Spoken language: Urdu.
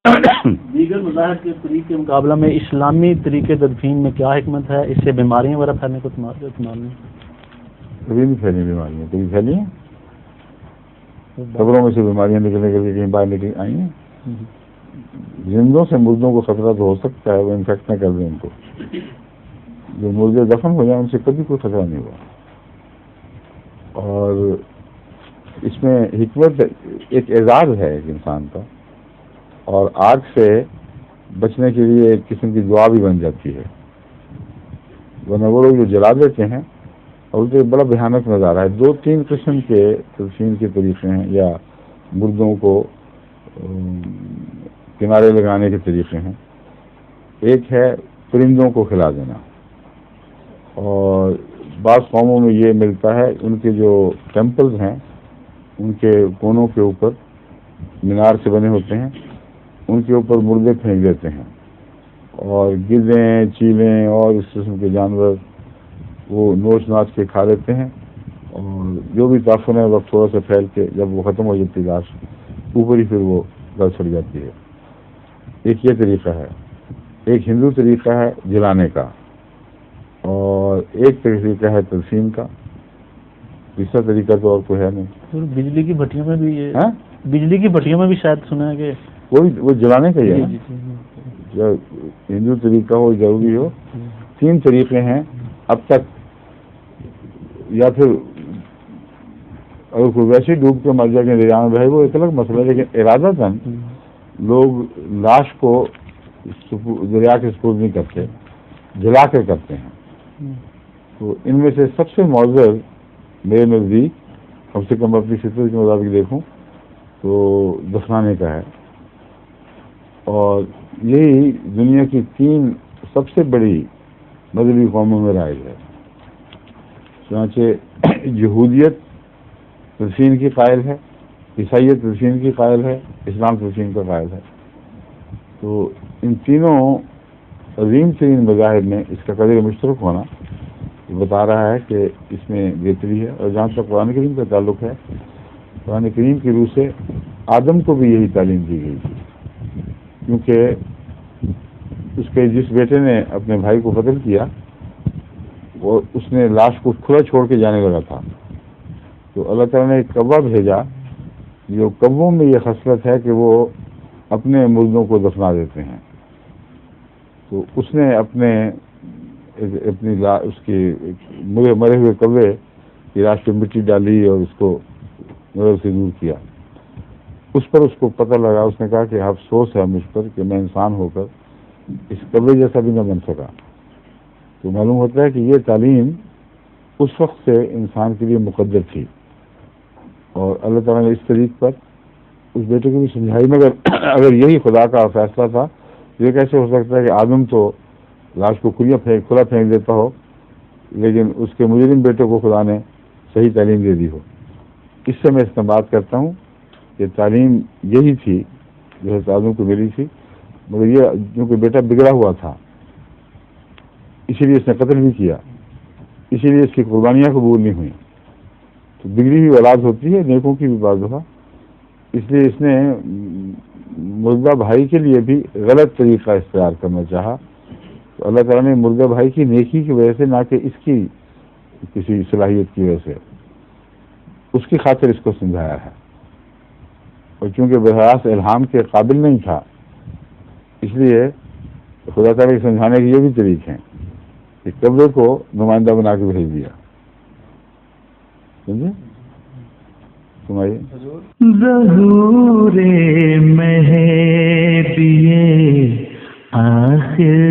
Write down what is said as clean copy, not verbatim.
دیگر مذاہب کے طریق کے مقابلہ میں اسلامی طریقے تدفین میں کیا حکمت ہے؟ اس سے بیماریاں وغیرہ پھیلنے کو احتمال نہیں؟ کبھی نہیں پھیلی بیماریاں، کبھی پھیلی ہیں؟ قبروں میں سے بیماریاں نکلنے کے لیے کہیں باہر نکل آئی ہیں؟ زندوں سے مردوں کو خطرہ تو ہو سکتا ہے، وہ انفیکٹ نہ کر دیں ان کو. جو مردے دفن ہو جائیں ان سے کبھی کوئی خطرہ نہیں ہوا. اور اس میں حکمت ایک اعزاز ہے ایک انسان کا، اور آگ سے بچنے کے لیے ایک قسم کی دعا بھی بن جاتی ہے. ورنہ وہ لوگ جو جلا دیتے ہیں، اور تو بڑا بھیانک نظارہ ہے. 2-3 قسم کے تدفین کے طریقے ہیں یا مردوں کو کنارے لگانے کے طریقے ہیں. ایک ہے پرندوں کو کھلا دینا، اور بعض قوموں میں یہ ملتا ہے، ان کے جو ٹیمپلز ہیں ان کے کونوں کے اوپر مینار سے بنے ہوتے ہیں، ان کے اوپر مردے پھینک دیتے ہیں، اور گدھیں چیلیں اور اس قسم کے جانور وہ نوچ ناچ کے کھا لیتے ہیں، اور جو بھی تعفن ہے وقت تھوڑا سا پھیل کے جب وہ ختم ہو جاتی لاش اوپر ہی پھر وہ گل سڑ جاتی ہے. ایک یہ طریقہ ہے. ایک ہندو طریقہ ہے جلانے کا، اور ایک طریقہ ہے تدفین کا. تیسرا طریقہ تو اور کوئی ہے نہیں. بجلی کی بھٹیوں میں بھی بجلی کی بھٹیوں میں بھی شاید سنا ہے کہ وہ جلانے کا ہی ہے. جب ہندو طریقہ ہو ضروری ہو. 3 طریقے ہیں اب تک. یا پھر اگر کوئی ویسے ڈوب کے مر جائے کہ دریا میں بہے وہ ایک الگ مسئلہ ہے، لیکن ارادتاً لوگ لاش کو دریا کے سپرد نہیں کرتے، جلا کر کرتے ہیں. تو ان میں سے سب سے معذر میرے نزدیک، کم سے کم اپنی فطرت کے مطابق دیکھوں تو دفنانے کا ہے. اور یہی دنیا کی 3 سب سے بڑی مذہبی قوموں میں رائج ہے. چنانچہ یہودیت تدفین کی قائل ہے، عیسائیت تدفین کی قائل ہے، اسلام تدفین کا قائل ہے. تو ان تینوں عظیم ترین مذاہب میں اس کا قدر مشترک ہونا بتا رہا ہے کہ اس میں بہتری ہے. اور جہاں تک قرآن کریم کا تعلق ہے، قرآن کریم کی روح سے آدم کو بھی یہی تعلیم دی گئی تھی، کیونکہ اس کے جس بیٹے نے اپنے بھائی کو قتل کیا وہ اس نے لاش کو کھلا چھوڑ کے جانے لگا تھا. تو اللہ تعالیٰ نے ایک کوا بھیجا، جو کووں میں یہ خصلت ہے کہ وہ اپنے مردوں کو دفنا دیتے ہیں. تو اس نے اپنی اس کے مرے ہوئے کوے کی لاش پہ مٹی ڈالی اور اس کو نظر سے دور کیا. اس پر اس کو پتہ لگا، اس نے کہا کہ افسوس ہے مجھ پر کہ میں انسان ہو کر اس کوے جیسا بھی نہ بن سکا. تو معلوم ہوتا ہے کہ یہ تعلیم اس وقت سے انسان کے لیے مقدر تھی، اور اللہ تعالیٰ نے اس طریق پر اس بیٹے کو بھی سمجھائی. مگر اگر یہی خدا کا فیصلہ تھا، یہ کیسے ہو سکتا ہے کہ آدم تو لاش کو کھلا پھینک دیتا ہو، لیکن اس کے مجرم بیٹے کو خدا نے صحیح تعلیم دے دی ہو. اس سے میں استنباط کرتا ہوں کہ تعلیم یہی تھی جو آدم کو ملی تھی. مگر یہ کیونکہ بیٹا بگڑا ہوا تھا، اسی لیے اس نے قتل بھی کیا، اسی لیے اس کی قربانیاں قبول نہیں ہوئیں. تو بگڑی ہوئی اولاد ہوتی ہے نیکوں کی بھی بعض دفعہ، اس لیے اس نے مردہ بھائی کے لیے بھی غلط طریقہ اختیار کرنا چاہا. تو اللہ تعالیٰ نے مردہ بھائی کی نیکی کی وجہ سے، نہ کہ اس کی کسی صلاحیت کی وجہ سے، اس کی خاطر اس کو سمجھایا ہے. اور چونکہ براہ الہام کے قابل نہیں تھا، اس لیے خدا تعالیٰ کے سمجھانے کے یہ بھی طریقے ہیں کہ قبر کو نمائندہ بنا کے بھیج دیا. سمجھے؟ سنائیے. ظہور مہدی آخر